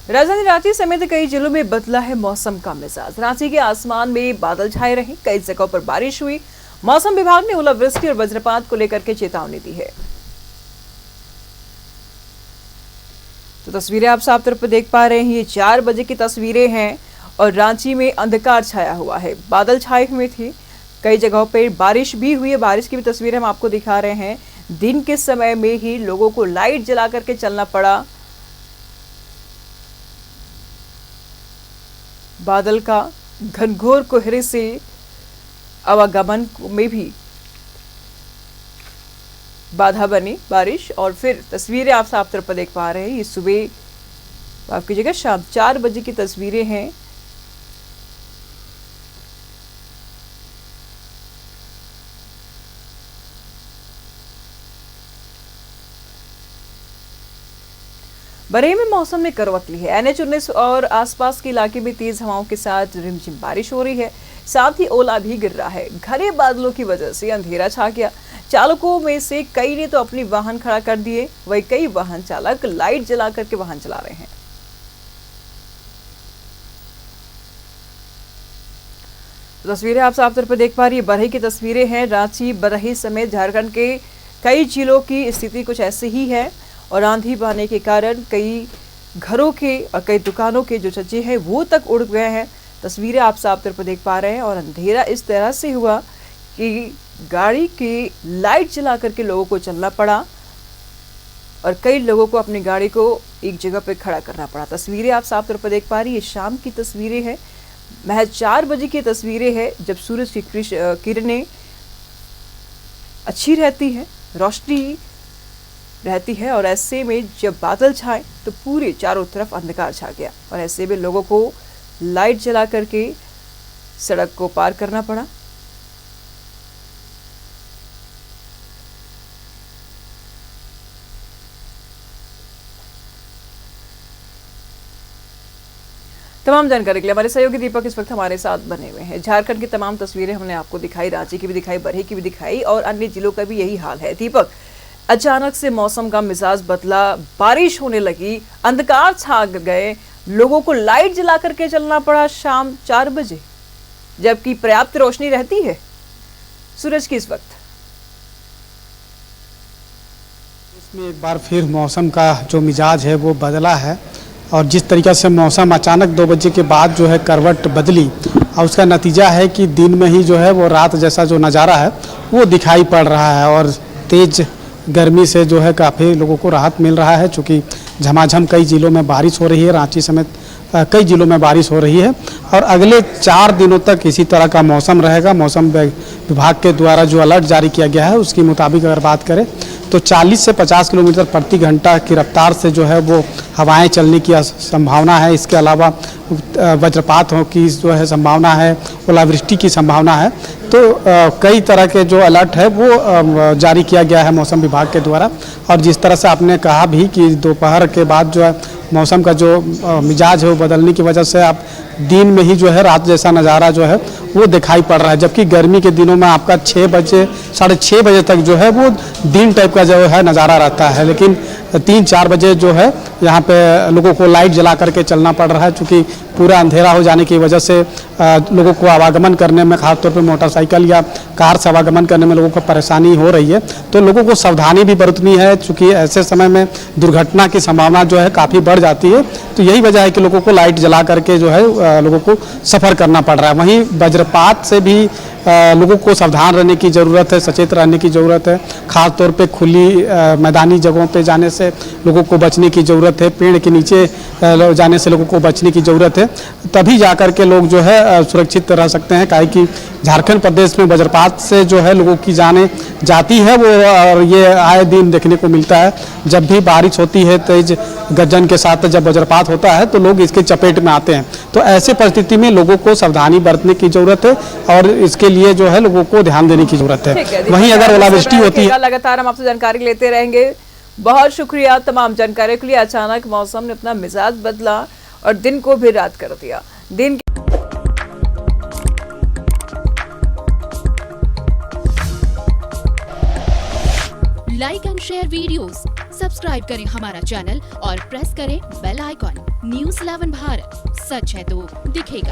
राजधानी रांची समेत कई जिलों में बदला है मौसम का मिजाज। रांची के आसमान में बादल छाए रहे, कई जगहों पर बारिश हुई। मौसम विभाग ने ओलावृष्टि और वज्रपात को लेकर के चेतावनी दी है। तो तस्वीरें आप साफ तौर पर देख पा रहे हैं, ये 4 बजे की तस्वीरें हैं और रांची में अंधकार छाया हुआ है, बादल छाए हुए थे, कई जगहों पर बारिश भी हुई है। बारिश की भी तस्वीरें हम आपको दिखा रहे हैं। दिन के समय में ही लोगों को लाइट जला करके चलना पड़ा। बादल का घनघोर कोहरे से आवागमन में भी बाधा बनी बारिश। और फिर तस्वीरें आप साफ तौर पर देख पा रहे हैं, ये सुबह माफ कीजिएगा शाम 4 बजे की तस्वीरें हैं। बरेली में मौसम ने करवट ली है। NH-19 और आसपास के इलाके में तेज हवाओं के साथ रिमझिम बारिश हो रही है, साथ ही ओला भी गिर रहा है। घने बादलों की वजह से अंधेरा छा गया। चालकों में से कई ने तो अपनी वाहन खड़ा कर दिए, वही कई वाहन चालक लाइट जला करके वाहन चला रहे हैं। तस्वीरें आप साफ तौर पर देख पा रही है, बरही की तस्वीरें हैं। रांची, बरही समेत झारखंड के कई जिलों की स्थिति कुछ ऐसी ही है और आंधी बहने के कारण कई घरों के और कई दुकानों के जो छज्जे हैं वो तक उड़ गए हैं। तस्वीरें आप साफ तौर पर देख पा रहे हैं और अंधेरा इस तरह से हुआ कि गाड़ी की लाइट जला करके लोगों को चलना पड़ा और कई लोगों को अपनी गाड़ी को एक जगह पर खड़ा करना पड़ा। तस्वीरें आप साफ तौर पर देख पा रही है, शाम की तस्वीरें हैं, महज 4 बजे की तस्वीरें हैं, जब सूरज की किरणें अच्छी रहती है, रोशनी रहती है और ऐसे में जब बादल छाए तो पूरे चारों तरफ अंधकार छा गया और ऐसे में लोगों को लाइट जला करके सड़क को पार करना पड़ा। तमाम जानकारी के लिए हमारे सहयोगी दीपक इस वक्त हमारे साथ बने हुए हैं। झारखंड की तमाम तस्वीरें हमने आपको दिखाई, रांची की भी दिखाई, बरही की भी दिखाई और अन्य जिलों का भी यही हाल है। दीपक, अचानक से मौसम का मिजाज बदला, बारिश होने लगी, अंधकार छा गए, लोगों को लाइट जला करके चलना पड़ा शाम 4 बजे, जबकि पर्याप्त रोशनी रहती है सूरज की इस वक्त। इसमें एक बार फिर मौसम का जो मिजाज है वो बदला है और जिस तरीक़े से मौसम अचानक 2 बजे के बाद जो है करवट बदली और उसका नतीजा है कि दिन में ही जो है वो रात जैसा जो नज़ारा है वो दिखाई पड़ रहा है और तेज़ गर्मी से जो है काफ़ी लोगों को राहत मिल रहा है। चूँकि झमाझम कई ज़िलों में बारिश हो रही है, रांची समेत कई ज़िलों में बारिश हो रही है और अगले 4 दिनों तक इसी तरह का मौसम रहेगा। मौसम विभाग के द्वारा जो अलर्ट जारी किया गया है उसके मुताबिक अगर बात करें तो 40 से 50 किलोमीटर प्रति घंटा की रफ्तार से जो है वो हवाएं चलने की संभावना है। इसके अलावा वज्रपात की जो है संभावना है, ओलावृष्टि की संभावना है। तो कई तरह के जो अलर्ट है वो जारी किया गया है मौसम विभाग के द्वारा। और जिस तरह से आपने कहा भी कि दोपहर के बाद जो है मौसम का जो मिजाज है वो बदलने की वजह से आप दिन में ही जो है रात जैसा नज़ारा जो है वो दिखाई पड़ रहा है, जबकि गर्मी के दिनों में आपका 6 बजे 6:30 बजे तक जो है वो दिन टाइप का जो है नज़ारा रहता है। लेकिन 3-4 बजे जो है यहाँ पे लोगों को लाइट जला करके चलना पड़ रहा है, चूँकि पूरा अंधेरा हो जाने की वजह से लोगों को आवागमन करने में, खासतौर पर मोटरसाइकिल या कार से आवागमन करने में लोगों को परेशानी हो रही है। तो लोगों को सावधानी भी बरतनी है, चूँकि ऐसे समय में दुर्घटना की संभावना जो है काफ़ी बढ़ जाती है। तो यही वजह है कि लोगों को लाइट जला करके जो है लोगों को सफ़र करना पड़ रहा है। वहीं वज्रपात से भी लोगों को सावधान रहने की ज़रूरत है, सचेत रहने की ज़रूरत है। ख़ास तौर पे खुली मैदानी जगहों पे जाने से लोगों को बचने की ज़रूरत है, पेड़ के नीचे जाने से लोगों को बचने की ज़रूरत है, तभी जाकर के लोग जो है सुरक्षित रह सकते हैं। काहे कि झारखंड प्रदेश में वज्रपात से जो है लोगों की जानें जाती है वो, और ये आए दिन देखने को मिलता है। जब भी बारिश होती है, तेज गर्जन के साथ जब वज्रपात होता है तो लोग इसके चपेट में आते हैं। तो ऐसे परिस्थिति में लोगों को सावधानी बरतने की ज़रूरत है और इसके लिए जो है लोगों को ध्यान देने की ज़रूरत है। वहीं अगर ओलावृष्टि होती है, लगातार हम आपसे जानकारी लेते रहेंगे। बहुत शुक्रिया तमाम जानकारी के लिए। अचानक मौसम ने अपना मिजाज बदला और दिन को भी रात कर दिया। दिन like and share videos, subscribe करें हमारा चैनल और प्रेस करें बेल आइकॉन। न्यूज़ 11 भारत, सच है तो दिखेगा।